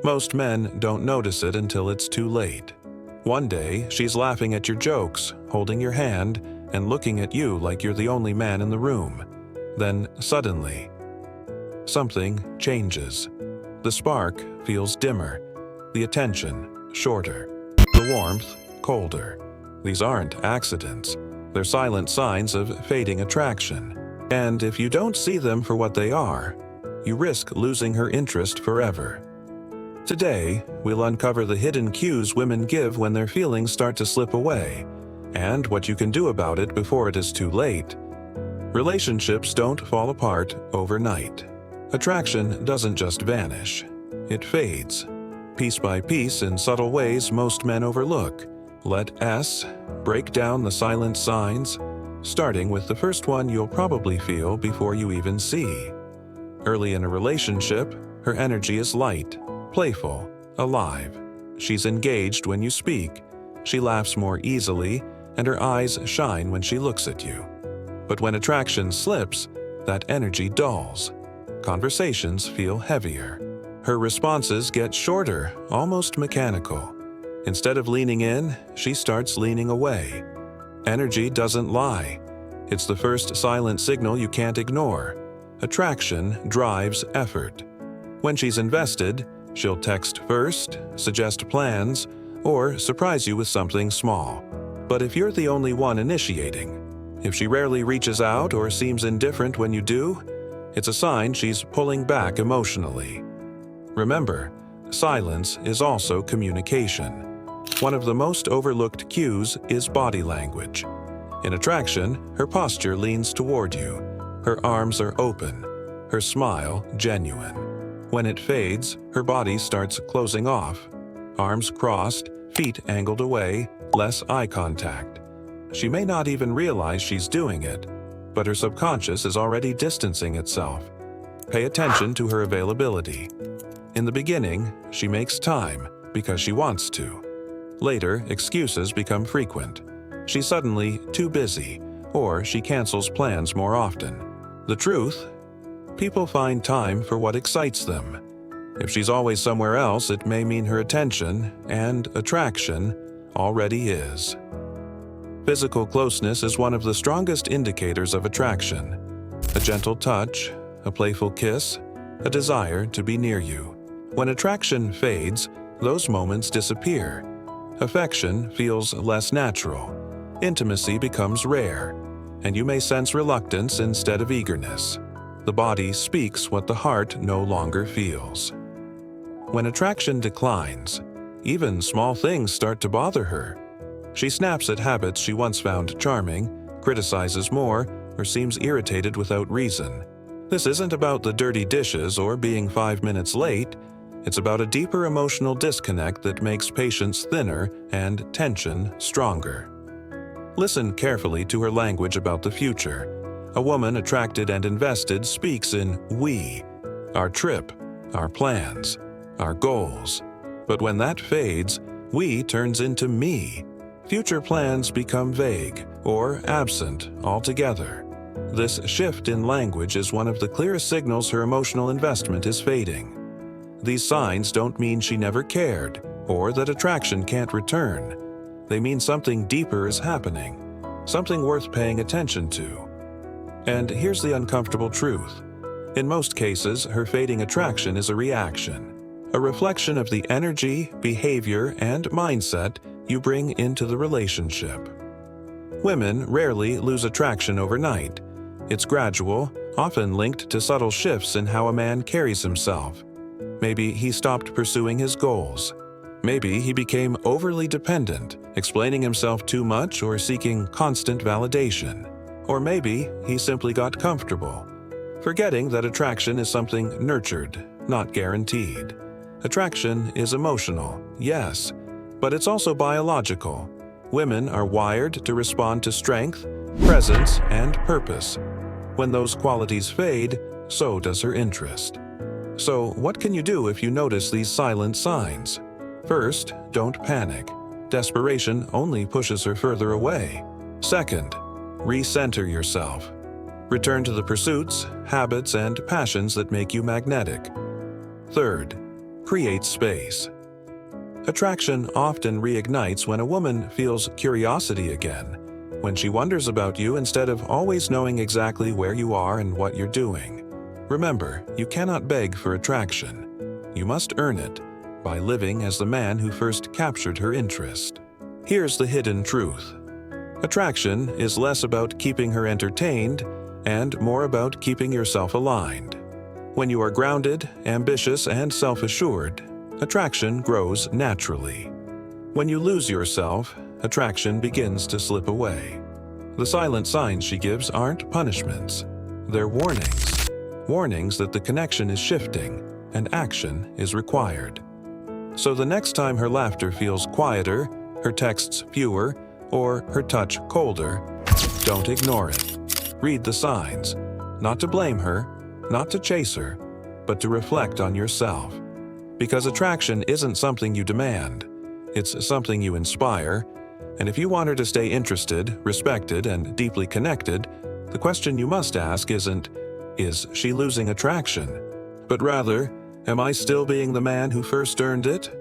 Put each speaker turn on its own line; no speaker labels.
Most men don't notice it until it's too late. One day, she's laughing at your jokes, holding your hand, and looking at you like you're the only man in the room. Then, suddenly, something changes. The spark feels dimmer, the attention shorter, the warmth colder. These aren't accidents. They're silent signs of fading attraction. And if you don't see them for what they are, you risk losing her interest forever. Today, we'll uncover the hidden cues women give when their feelings start to slip away, and what you can do about it before it is too late. Relationships don't fall apart overnight. Attraction doesn't just vanish. It fades, piece by piece in subtle ways most men overlook. Let S break down the silent signs, starting with the first one you'll probably feel before you even see. Early in a relationship, her energy is light, playful, alive. She's engaged when you speak. She laughs more easily, and her eyes shine when she looks at you. But when attraction slips, that energy dulls. Conversations feel heavier. Her responses get shorter, almost mechanical. Instead of leaning in, she starts leaning away. Energy doesn't lie. It's the first silent signal you can't ignore. Attraction drives effort. When she's invested, she'll text first, suggest plans, or surprise you with something small. But if you're the only one initiating, if she rarely reaches out or seems indifferent when you do, it's a sign she's pulling back emotionally. Remember, silence is also communication. One of the most overlooked cues is body language. In attraction, her posture leans toward you. Her arms are open, her smile genuine. When it fades, her body starts closing off. Arms crossed, feet angled away, less eye contact. She may not even realize she's doing it, but her subconscious is already distancing itself. Pay attention to her availability. In the beginning, she makes time because she wants to. Later, excuses become frequent. She's suddenly too busy, or she cancels plans more often. The truth? People find time for what excites them. If she's always somewhere else, it may mean her attention and attraction already is. Physical closeness is one of the strongest indicators of attraction. A gentle touch, a playful kiss, a desire to be near you. When attraction fades, those moments disappear. Affection feels less natural. Intimacy becomes rare, and you may sense reluctance instead of eagerness. The body speaks what the heart no longer feels. When attraction declines, even small things start to bother her. She snaps at habits she once found charming, criticizes more, or seems irritated without reason. This isn't about the dirty dishes or being 5 minutes late. It's about a deeper emotional disconnect that makes patience thinner and tension stronger. Listen carefully to her language about the future. A woman attracted and invested speaks in we, our trip, our plans, our goals. But when that fades, we turns into me. Future plans become vague or absent altogether. This shift in language is one of the clearest signals her emotional investment is fading. These signs don't mean she never cared or that attraction can't return. They mean something deeper is happening, something worth paying attention to. And here's the uncomfortable truth. In most cases, her fading attraction is a reaction, a reflection of the energy, behavior, and mindset you bring into the relationship. Women rarely lose attraction overnight. It's gradual, often linked to subtle shifts in how a man carries himself. Maybe he stopped pursuing his goals. Maybe he became overly dependent, explaining himself too much or seeking constant validation. Or maybe he simply got comfortable, forgetting that attraction is something nurtured, not guaranteed. Attraction is emotional, yes, but it's also biological. Women are wired to respond to strength, presence, and purpose. When those qualities fade, so does her interest. So, what can you do if you notice these silent signs? First, don't panic. Desperation only pushes her further away. Second, recenter yourself. Return to the pursuits, habits, and passions that make you magnetic. Third, Create space. Attraction often reignites when a woman feels curiosity again, when she wonders about you instead of always knowing exactly where you are and what you're doing. Remember, you cannot beg for attraction. You must earn it by living as the man who first captured her interest. Here's the hidden truth. Attraction is less about keeping her entertained and more about keeping yourself aligned. When you are grounded, ambitious, and self-assured, attraction grows naturally. When you lose yourself, attraction begins to slip away. The silent signs she gives aren't punishments. They're warnings. Warnings that the connection is shifting and action is required. So the next time her laughter feels quieter, her texts fewer, or her touch colder, don't ignore it. Read the signs. Not to blame her, not to chase her, but to reflect on yourself. Because attraction isn't something you demand. It's something you inspire. And if you want her to stay interested, respected, and deeply connected, the question you must ask isn't, is she losing attraction? But rather, am I still being the man who first earned it?